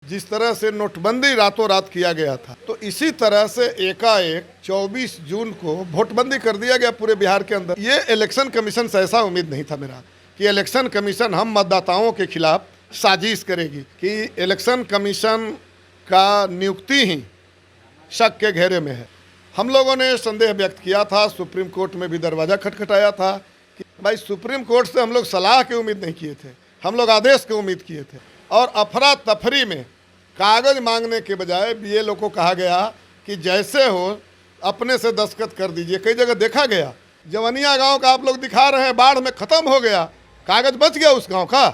जिस तरह से नोटबंदी रातों रात किया गया था, तो इसी तरह से एकाएक 24 जून को वोटबंदी कर दिया गया पूरे बिहार के अंदर। ये इलेक्शन कमीशन से ऐसा उम्मीद नहीं था मेरा कि इलेक्शन कमीशन हम मतदाताओं के खिलाफ साजिश करेगी, कि इलेक्शन कमीशन का नियुक्ति ही शक के घेरे में है। हम लोगों ने संदेह व्यक्त किया था, सुप्रीम कोर्ट में भी दरवाज़ा खटखटाया था कि भाई सुप्रीम कोर्ट से हम लोग सलाह की उम्मीद नहीं किए थे, हम लोग आदेश की उम्मीद किए थे। और अफरा तफरी में कागज़ मांगने के बजाय बीएलओ को कहा गया कि जैसे हो अपने से दस्तखत कर दीजिए। कई जगह देखा गया, जवनिया गांव का आप लोग दिखा रहे हैं, बाढ़ में ख़त्म हो गया, कागज़ बच गया उस गांव का,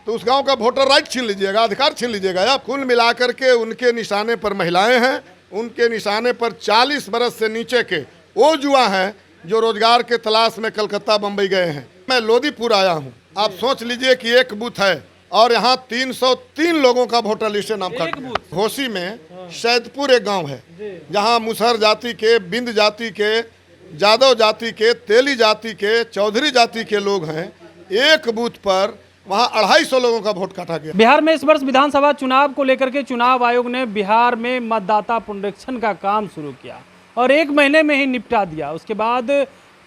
तो उस गांव का वोटर राइट छीन लीजिएगा, अधिकार छीन लीजिएगा आप। कुल मिलाकर के उनके निशाने पर महिलाएं हैं, उनके निशाने पर 40 बरस से नीचे के वो युवा हैं जो रोजगार के तलाश में कलकत्ता बम्बई गए हैं। मैं लोदीपुर आया हूँ, आप सोच लीजिए कि एक बूथ है और यहाँ 303 लोगों का वोटर लिस्ट नाम का। घोसी में सैदपुर एक गांव है जहाँ मुसहर जाति के, बिंद जाति के, जादव जाति के, तेली जाति के, चौधरी जाति के लोग हैं। एक बूथ पर वहाँ 250 लोगों का वोट काटा गया। बिहार में इस वर्ष विधानसभा चुनाव को लेकर के चुनाव आयोग ने बिहार में मतदाता पुनरीक्षण का काम शुरू किया और 1 महीने में ही निपटा दिया। उसके बाद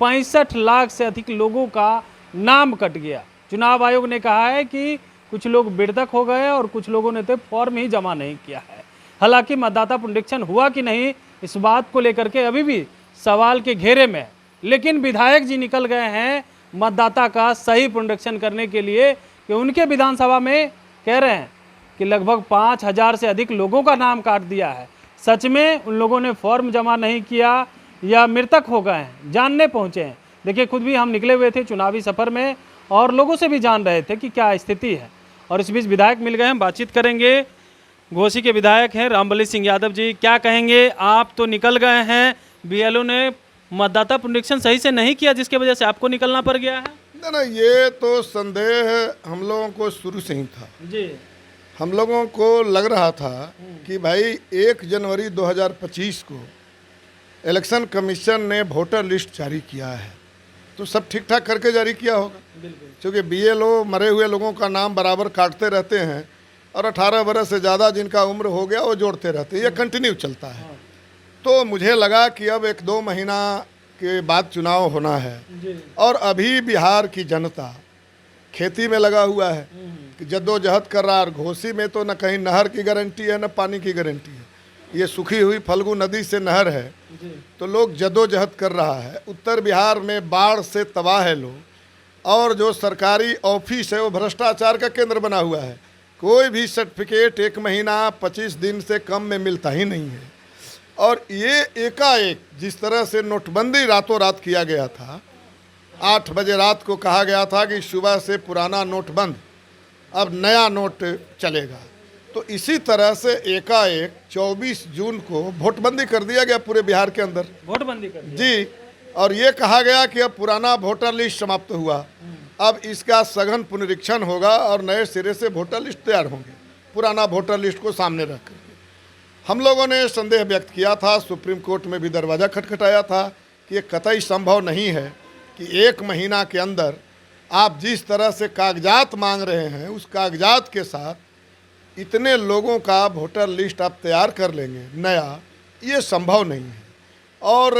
65 लाख से अधिक लोगों का नाम कट गया। चुनाव आयोग ने कहा है कि कुछ लोग बेदखल हो गए और कुछ लोगों ने तो फॉर्म ही जमा नहीं किया है। हालांकि मतदाता पुनरीक्षण हुआ कि नहीं, इस बात को लेकर के अभी भी सवाल के घेरे में है। लेकिन विधायक जी निकल गए हैं मतदाता का सही पुनरीक्षण करने के लिए कि उनके विधानसभा में कह रहे हैं कि लगभग 5000 से अधिक लोगों का नाम काट दिया है। सच में उन लोगों ने फॉर्म जमा नहीं किया या मृतक हो गए हैं, जानने पहुँचे हैं। देखिए, खुद भी हम निकले हुए थे चुनावी सफ़र में और लोगों से भी जान रहे थे कि क्या स्थिति है। और इस बीच विधायक मिल गए हैं, बातचीत करेंगे। घोसी के विधायक हैं रामबली सिंह यादव जी, क्या कहेंगे? आप तो निकल गए हैं, बीएलओ ने मतदाता पुनरीक्षण सही से नहीं किया जिसकी वजह से आपको निकलना पड़ गया है। ना, ये तो संदेह हम लोगों को शुरू से ही था जी। हम लोगों को लग रहा था कि भाई 1 जनवरी 2025 को इलेक्शन कमीशन ने वोटर लिस्ट जारी किया है तो सब ठीक ठाक करके जारी किया होगा, क्योंकि बीएलओ मरे हुए लोगों का नाम बराबर काटते रहते हैं और 18 बरस से ज़्यादा जिनका उम्र हो गया वो जोड़ते रहते हैं, ये कंटिन्यू चलता है। तो मुझे लगा कि अब 1-2 महीना के बाद चुनाव होना है और अभी बिहार की जनता खेती में लगा हुआ है कि जद्दोजहद कर रहा है। घोसी में तो न कहीं नहर की गारंटी है न पानी की गारंटी है, ये सूखी हुई फल्गु नदी से नहर है, तो लोग जद्दोजहद कर रहा है। उत्तर बिहार में बाढ़ से तबाह है लोग और जो सरकारी ऑफिस है वो भ्रष्टाचार का केंद्र बना हुआ है। कोई भी सर्टिफिकेट 1 महीना 25 दिन से कम में मिलता ही नहीं है। और ये एकाएक जिस तरह से नोटबंदी रातों रात किया गया था, 8 बजे रात को कहा गया था कि सुबह से पुराना नोट बंद, अब नया नोट चलेगा, तो इसी तरह से एकाएक 24 जून को वोटबंदी कर दिया गया पूरे बिहार के अंदर। वोटबंदी कर दिया जी, और ये कहा गया कि अब पुराना वोटर लिस्ट समाप्त हुआ, अब इसका सघन पुनरीक्षण होगा और नए सिरे से वोटर लिस्ट तैयार होंगे, पुराना वोटर लिस्ट को सामने रख कर। हम लोगों ने संदेह व्यक्त किया था, सुप्रीम कोर्ट में भी दरवाज़ा खटखटाया था कि ये कतई संभव नहीं है कि 1 महीना के अंदर आप जिस तरह से कागजात मांग रहे हैं उस कागजात के साथ इतने लोगों का वोटर लिस्ट आप तैयार कर लेंगे नया, ये संभव नहीं है। और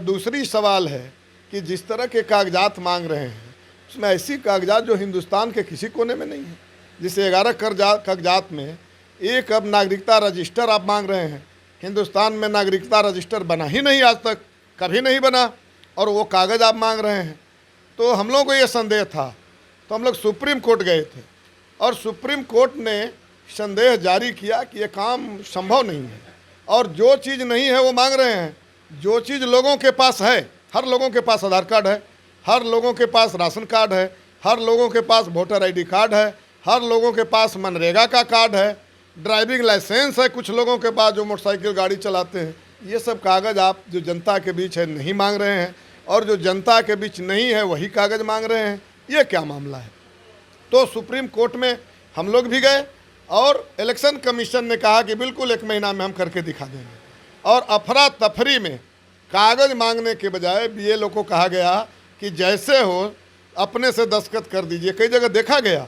दूसरी सवाल है कि जिस तरह के कागजात मांग रहे हैं उसमें ऐसी कागजात जो हिंदुस्तान के किसी कोने में नहीं है। जिसे 11 कागजात में एक अब नागरिकता रजिस्टर आप मांग रहे हैं, हिंदुस्तान में नागरिकता रजिस्टर बना ही नहीं, आज तक कभी नहीं बना, और वो कागज़ आप मांग रहे हैं। तो हम लोगों को ये संदेह था, तो हम लोग सुप्रीम कोर्ट गए थे और सुप्रीम कोर्ट ने संदेह जारी किया कि ये काम संभव नहीं है और जो चीज़ नहीं है वो मांग रहे हैं। जो चीज़ लोगों के पास है, हर लोगों के पास आधार कार्ड है, हर लोगों के पास राशन कार्ड है, हर लोगों के पास वोटर आईडी कार्ड है, हर लोगों के पास मनरेगा का कार्ड है, ड्राइविंग लाइसेंस है कुछ लोगों के पास जो मोटरसाइकिल गाड़ी चलाते हैं। ये सब कागज़ आप जो जनता के बीच है नहीं मांग रहे हैं और जो जनता के बीच नहीं है वही कागज़ मांग रहे हैं, ये क्या मामला है? तो सुप्रीम कोर्ट में हम लोग भी गए और इलेक्शन कमीशन ने कहा कि बिल्कुल 1 महीना में हम करके दिखा देंगे। और अफरा तफरी में कागज़ मांगने के बजाय बीएलओ को कहा गया कि जैसे हो अपने से दस्तखत कर दीजिए। कई जगह देखा गया,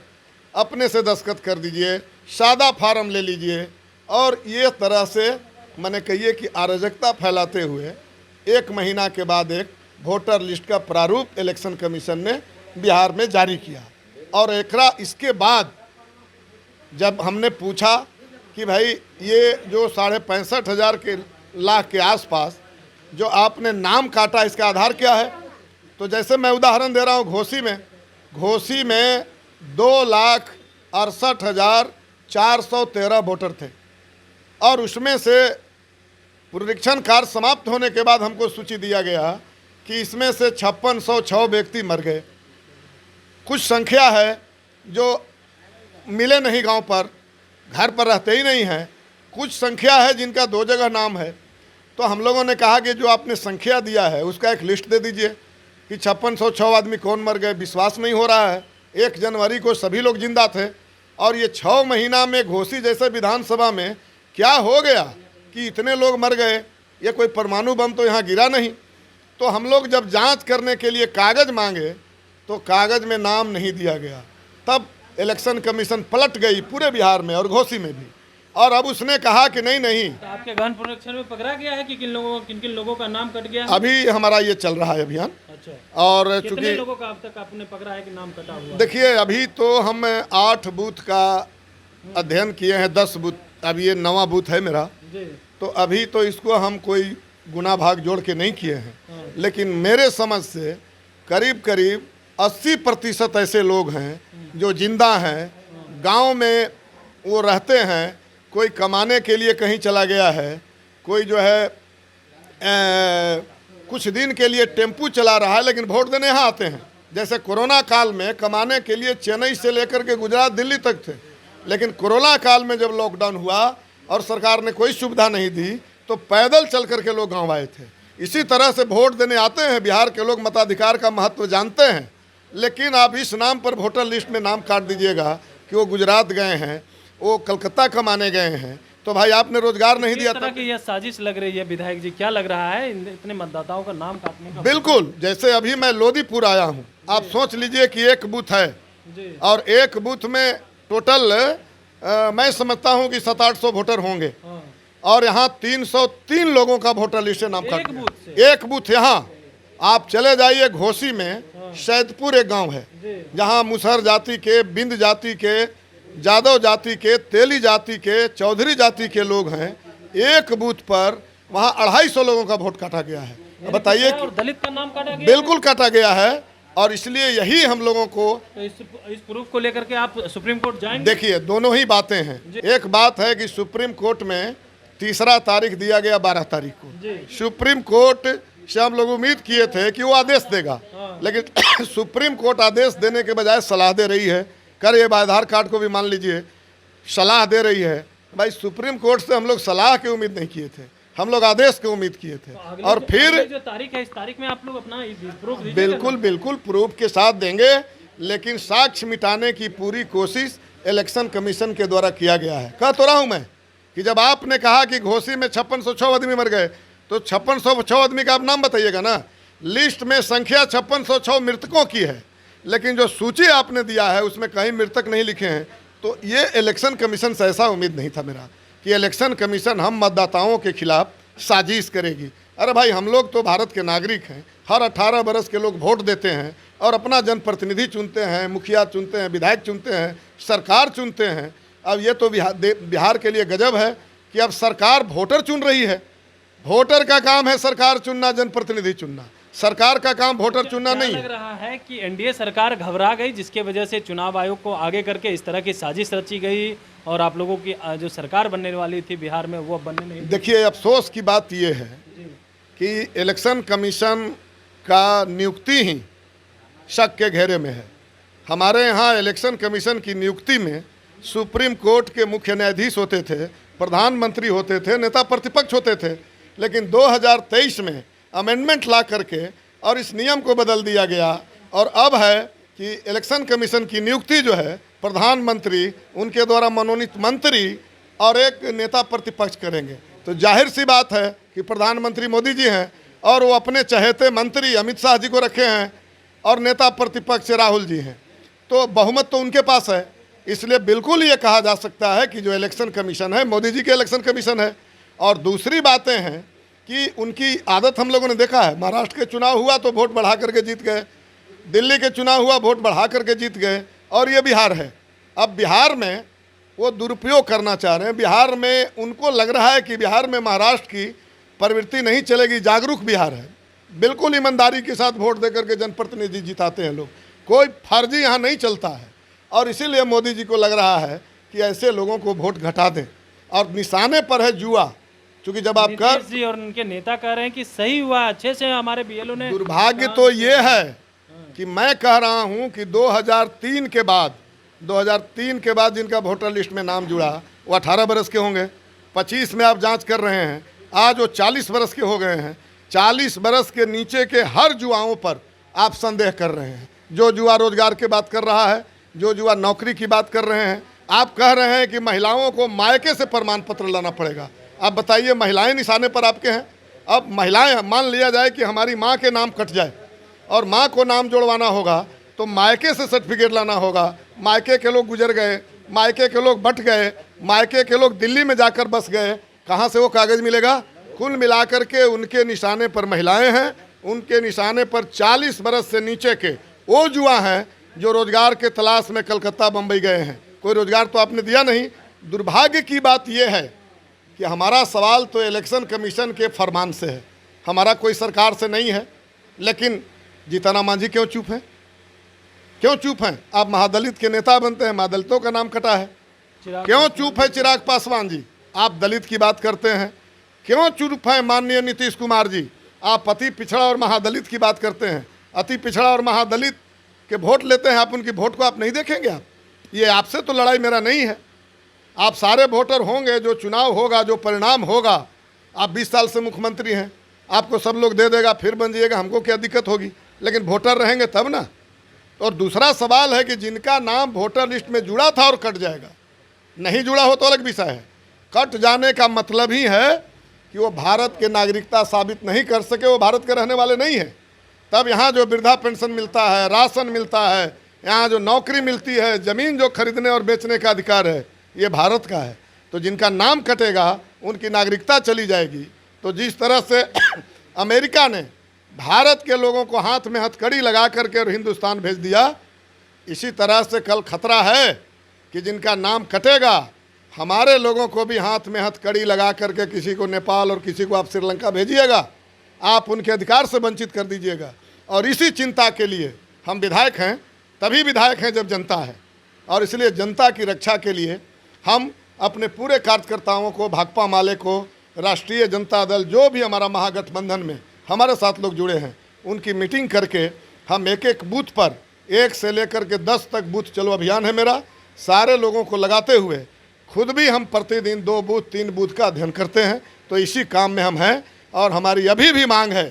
अपने से दस्तखत कर दीजिए, सादा फार्म ले लीजिए, और ये तरह से मैंने कहिए कि अराजकता फैलाते हुए 1 महीना के बाद एक वोटर लिस्ट का प्रारूप इलेक्शन कमीशन ने बिहार में जारी किया। और इसके बाद जब हमने पूछा कि भाई ये जो 65,500 के लाख के आसपास जो आपने नाम काटा, इसका आधार क्या है? तो जैसे मैं उदाहरण दे रहा हूँ, घोसी में 2,68,413 वोटर थे और उसमें से पुनरीक्षण कार्य समाप्त होने के बाद हमको सूची दिया गया कि इसमें से 5606 व्यक्ति मर गए। कुछ संख्या है जो मिले नहीं, गांव पर, घर पर रहते ही नहीं हैं। कुछ संख्या है जिनका 2 जगह नाम है। तो हम लोगों ने कहा कि जो आपने संख्या दिया है उसका एक लिस्ट दे दीजिए कि 5606 आदमी कौन मर गए। विश्वास नहीं हो रहा है। 1 जनवरी को सभी लोग जिंदा थे और ये 6 महीना में घोसी जैसे विधानसभा में क्या हो गया कि इतने लोग मर गए। ये कोई परमाणु बम तो यहाँ गिरा नहीं। तो हम लोग जब जांच करने के लिए कागज़ मांगे तो कागज़ में नाम नहीं दिया गया। तब इलेक्शन कमीशन पलट गई पूरे बिहार में और घोसी में भी, और अब उसने कहा कि नहीं। तो आपके गहन पुनरीक्षण में पकड़ा गया है कि किन किन लोगों का नाम कट गया है? अभी हमारा ये चल रहा है अभियान। अच्छा, और कितने चूंकि लोगों का अब तक आपने पकड़ा है कि नाम कटा हुआ है? देखिए, अभी तो हम 8 बूथ का अध्ययन किए हैं, 10 बूथ, अब ये 9वां बूथ है मेरा। जी। तो अभी तो इसको हम कोई गुना भाग जोड़ के नहीं किए हैं, लेकिन मेरे समझ से करीब 80% ऐसे लोग हैं जो जिंदा हैं, गांव में वो रहते हैं। कोई कमाने के लिए कहीं चला गया है, कोई जो है कुछ दिन के लिए टेम्पू चला रहा है, लेकिन वोट देने यहाँ आते हैं। जैसे कोरोना काल में कमाने के लिए चेन्नई से लेकर के गुजरात, दिल्ली तक थे, लेकिन कोरोना काल में जब लॉकडाउन हुआ और सरकार ने कोई सुविधा नहीं दी तो पैदल चल करके लोग गाँव आए थे। इसी तरह से वोट देने आते हैं। बिहार के लोग मताधिकार का महत्व जानते हैं, लेकिन आप इस नाम पर वोटर लिस्ट में नाम काट दीजिएगा कि वो गुजरात गए हैं, वो कलकत्ता कमाने गए हैं, तो भाई आपने रोजगार नहीं दिया। तरह की यह साजिश लग रही है विधायक जी, क्या लग रहा है इतने मतदाताओं का नाम काटने का? बिल्कुल, जैसे अभी मैं लोदीपुर आया हूँ, आप सोच लीजिए कि 1 बूथ है जी। और 1 बूथ में टोटल मैं समझता हूँ कि 700-800 वोटर होंगे। हाँ। और यहाँ 303 लोगों का वोटर लिस्ट से नाम काट दिया। 1 बूथ यहाँ आप चले जाइए, घोसी में सैदपुर एक गांव है जहाँ मुसहर जाति के, बिंद जाति के, जादव जाति के, तेली जाति के, चौधरी जाति के लोग हैं। 1 बूथ पर वहाँ 250 लोगों का वोट काटा गया है। अब बताइए कि दलित का नाम काटा गया? बिल्कुल काटा गया है, और इसलिए यही हम लोगों को तो इस प्रूफ को लेकर के आप सुप्रीम कोर्ट जाएंगे? देखिए, दोनों ही बातें हैं। एक बात है कि सुप्रीम कोर्ट में 3 तारीख दिया गया 12 तारीख को। सुप्रीम कोर्ट से हम लोग उम्मीद किए थे कि वो आदेश देगा, लेकिन सुप्रीम कोर्ट आदेश देने के बजाय सलाह दे रही है। ये आधार कार्ड को भी मान लीजिए सलाह दे रही है। भाई, सुप्रीम कोर्ट से हम लोग सलाह की उम्मीद नहीं किए थे, हम लोग आदेश की उम्मीद किए थे। तो और फिर जो तारीख है, इस तारीख में आप लोग अपना प्रूफ दीजिएगा? बिल्कुल प्रूफ के साथ देंगे, लेकिन साक्ष्य मिटाने की पूरी कोशिश इलेक्शन कमीशन के द्वारा किया गया है। कह तो रहा हूँ मैं कि जब आपने कहा कि घोसी में 5606 आदमी मर गए, तो 5606 आदमी का आप नाम बताइएगा ना। लिस्ट में संख्या 5606 मृतकों की है, लेकिन जो सूची आपने दिया है उसमें कहीं मृतक नहीं लिखे हैं। तो ये इलेक्शन कमीशन से ऐसा उम्मीद नहीं था मेरा कि इलेक्शन कमीशन हम मतदाताओं के खिलाफ साजिश करेगी। अरे भाई, हम लोग तो भारत के नागरिक हैं। हर 18 बरस के लोग वोट देते हैं और अपना जनप्रतिनिधि चुनते हैं, मुखिया चुनते हैं, विधायक चुनते हैं, सरकार चुनते हैं। अब ये तो बिहार के लिए गजब है कि अब सरकार वोटर चुन रही है। वोटर का काम है सरकार चुनना, जनप्रतिनिधि चुनना। सरकार का काम वोटर चुनना नहीं। लग रहा है कि एनडीए सरकार घबरा गई, जिसके वजह से चुनाव आयोग को आगे करके इस तरह की साजिश रची गई और आप लोगों की जो सरकार बनने वाली थी बिहार में वो बनने नहीं। देखिए, अफसोस की बात ये है कि इलेक्शन कमीशन का नियुक्ति ही शक के घेरे में है। हमारे यहाँ इलेक्शन कमीशन की नियुक्ति में सुप्रीम कोर्ट के मुख्य न्यायाधीश होते थे, प्रधानमंत्री होते थे, नेता प्रतिपक्ष होते थे, लेकिन 2023 में अमेंडमेंट ला करके और इस नियम को बदल दिया गया। और अब है कि इलेक्शन कमीशन की नियुक्ति जो है प्रधानमंत्री, उनके द्वारा मनोनीत मंत्री और एक नेता प्रतिपक्ष करेंगे। तो जाहिर सी बात है कि प्रधानमंत्री मोदी जी हैं और वो अपने चहेते मंत्री अमित शाह जी को रखे हैं और नेता प्रतिपक्ष राहुल जी हैं। तो बहुमत तो उनके पास है। इसलिए बिल्कुल ये कहा जा सकता है कि जो इलेक्शन कमीशन है मोदी जी के इलेक्शन कमीशन है। और दूसरी बातें हैं कि उनकी आदत हम लोगों ने देखा है, महाराष्ट्र के चुनाव हुआ तो वोट बढ़ा करके जीत गए, दिल्ली के चुनाव हुआ वोट बढ़ा करके जीत गए, और ये बिहार है। अब बिहार में वो दुरुपयोग करना चाह रहे हैं। बिहार में उनको लग रहा है कि बिहार में महाराष्ट्र की प्रवृत्ति नहीं चलेगी, जागरूक बिहार है, बिल्कुल ईमानदारी के साथ वोट देकर के जनप्रतिनिधि जिताते हैं लोग, कोई फर्जी यहाँ नहीं चलता है। और इसीलिए मोदी जी को लग रहा है कि ऐसे लोगों को वोट घटा दें, और निशाने पर है जुआ। क्योंकि जब आप कर जी और उनके नेता कह रहे हैं कि सही हुआ, अच्छे से हमारे बीएलओ ने। दुर्भाग्य तो ये है कि मैं कह रहा हूं कि 2003 के बाद जिनका वोटर लिस्ट में नाम जुड़ा वो 18 बरस के होंगे, 25 में आप जांच कर रहे हैं, आज वो 40 बरस के हो गए हैं। 40 बरस के नीचे के हर जुआओं पर आप संदेह कर रहे हैं। जो जुआ रोजगार की बात कर रहा है, जो जुआ नौकरी की बात कर रहे हैं, आप कह रहे हैं कि महिलाओं को मायके से प्रमाण पत्र लाना पड़ेगा। अब बताइए, महिलाएं निशाने पर आपके हैं। अब महिलाएं, मान लिया जाए कि हमारी माँ के नाम कट जाए और माँ को नाम जोड़वाना होगा तो मायके से सर्टिफिकेट लाना होगा। मायके के लोग गुजर गए, मायके के लोग बट गए, मायके के लोग दिल्ली में जाकर बस गए, कहाँ से वो कागज़ मिलेगा? कुल मिलाकर के उनके निशाने पर महिलाएं हैं, उनके निशाने पर 40 बरस से नीचे के वो जुआ हैं जो रोजगार के तलाश में कलकत्ता बम्बई गए हैं। कोई रोजगार तो आपने दिया नहीं। दुर्भाग्य की बात यह है कि हमारा सवाल तो इलेक्शन कमीशन के फरमान से है, हमारा कोई सरकार से नहीं है। लेकिन जीतन मांझी क्यों चुप हैं? क्यों चुप हैं? आप महादलित के नेता बनते हैं, महादलितों का नाम कटा है, क्यों चुप है चिराग पासवान जी? आप दलित की बात करते हैं, क्यों चुप हैं माननीय नीतीश कुमार जी? आप अति पिछड़ा और महादलित की बात करते हैं, अति पिछड़ा और महादलित के वोट लेते हैं, आप उनकी वोट को आप नहीं देखेंगे? आप ये आपसे तो लड़ाई मेरा नहीं है। आप सारे वोटर होंगे, जो चुनाव होगा, जो परिणाम होगा, आप 20 साल से मुख्यमंत्री हैं, आपको सब लोग दे देगा, फिर बन जाइएगा, हमको क्या दिक्कत होगी? लेकिन वोटर रहेंगे तब ना। और दूसरा सवाल है कि जिनका नाम वोटर लिस्ट में जुड़ा था और कट जाएगा, नहीं जुड़ा हो तो अलग विषय है। कट जाने का मतलब ही है कि वो भारत के नागरिकता साबित नहीं कर सके, वो भारत के रहने वाले नहीं हैं। तब यहाँ जो वृद्धा पेंशन मिलता है, राशन मिलता है, यहाँ जो नौकरी मिलती है, ज़मीन जो खरीदने और बेचने का अधिकार है, ये भारत का है। तो जिनका नाम कटेगा उनकी नागरिकता चली जाएगी। तो जिस तरह से अमेरिका ने भारत के लोगों को हाथ में हथकड़ी लगा करके और हिंदुस्तान भेज दिया, इसी तरह से कल खतरा है कि जिनका नाम कटेगा हमारे लोगों को भी हाथ में हथकड़ी लगा करके किसी को नेपाल और किसी को आप श्रीलंका भेजिएगा, आप उनके अधिकार से वंचित कर दीजिएगा। और इसी चिंता के लिए हम विधायक हैं, तभी विधायक हैं जब जनता है। और इसलिए जनता की रक्षा के लिए हम अपने पूरे कार्यकर्ताओं को, भाकपा माले को, राष्ट्रीय जनता दल, जो भी हमारा महागठबंधन में हमारे साथ लोग जुड़े हैं, उनकी मीटिंग करके हम एक एक बूथ पर 1 से लेकर के 10 तक बूथ चलो अभियान है मेरा, सारे लोगों को लगाते हुए खुद भी हम प्रतिदिन 2 बूथ 3 बूथ का अध्ययन करते हैं। तो इसी काम में हम हैं। और हमारी अभी भी मांग है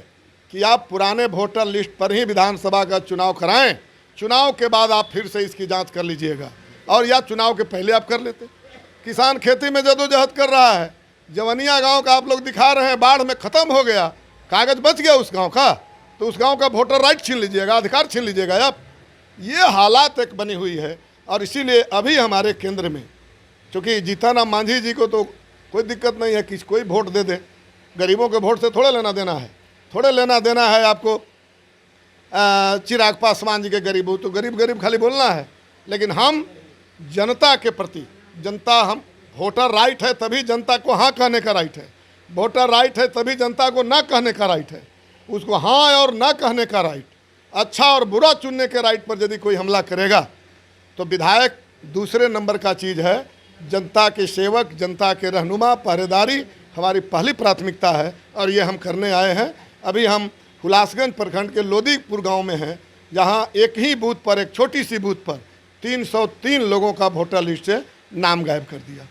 कि आप पुराने वोटर लिस्ट पर ही विधानसभा का चुनाव कराएं, चुनाव के बाद आप फिर से इसकी जांच कर लीजिएगा, और या चुनाव के पहले आप कर लेते। किसान खेती में जदोजहद कर रहा है, जवनिया गांव का आप लोग दिखा रहे हैं, बाढ़ में ख़त्म हो गया, कागज़ बच गया उस गांव का, तो उस गांव का वोटर राइट छीन लीजिएगा, अधिकार छीन लीजिएगा आप। ये हालात एक बनी हुई है। और इसीलिए अभी हमारे केंद्र में, चूँकि जीतन राम मांझी जी को तो कोई दिक्कत नहीं है कि कोई वोट दे दे, गरीबों के वोट से थोड़े लेना देना है, थोड़े लेना देना है आपको चिराग पासवान जी के गरीब हो तो गरीब गरीब खाली बोलना है। लेकिन हम जनता के प्रति, जनता, हम वोटर राइट है तभी जनता को हाँ कहने का राइट है, वोटर राइट है तभी जनता को ना कहने का राइट है, उसको हाँ और ना कहने का राइट, अच्छा और बुरा चुनने के राइट पर यदि कोई हमला करेगा तो विधायक दूसरे नंबर का चीज़ है। जनता के सेवक, जनता के रहनुमा, पहरेदारी हमारी पहली प्राथमिकता है और ये हम करने आए हैं। अभी हम हुलासगंज प्रखंड के लोदीपुर गांव में हैं, जहां एक ही बूथ पर, एक छोटी सी बूथ पर 303 लोगों का वोटर लिस्ट से नाम गायब कर दिया।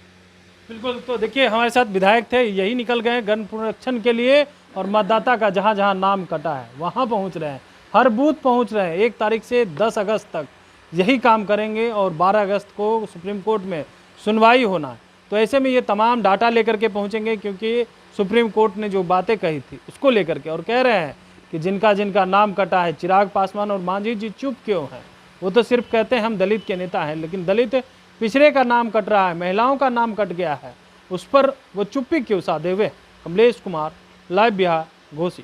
बिल्कुल। तो देखिए, हमारे साथ विधायक थे, यही निकल गए गण पुनरीक्षण के लिए, और मतदाता का जहां जहां नाम कटा है वहां पहुंच रहे हैं, हर बूथ पहुंच रहे हैं। 1 तारीख से 10 अगस्त तक यही काम करेंगे और 12 अगस्त को सुप्रीम कोर्ट में सुनवाई होना है। तो ऐसे में ये तमाम डाटा लेकर के पहुंचेंगे, क्योंकि सुप्रीम कोर्ट ने जो बातें कही थी उसको लेकर के, और कह रहे हैं कि जिनका जिनका नाम कटा है, चिराग पासवान और मांझी जी चुप क्यों हैं? वो तो सिर्फ कहते हैं हम दलित के नेता हैं, लेकिन दलित पिछड़े का नाम कट रहा है, महिलाओं का नाम कट गया है, उस पर वो चुप्पी क्यों साधे हुए। कमलेश कुमार, लाइव बिहार, घोसी।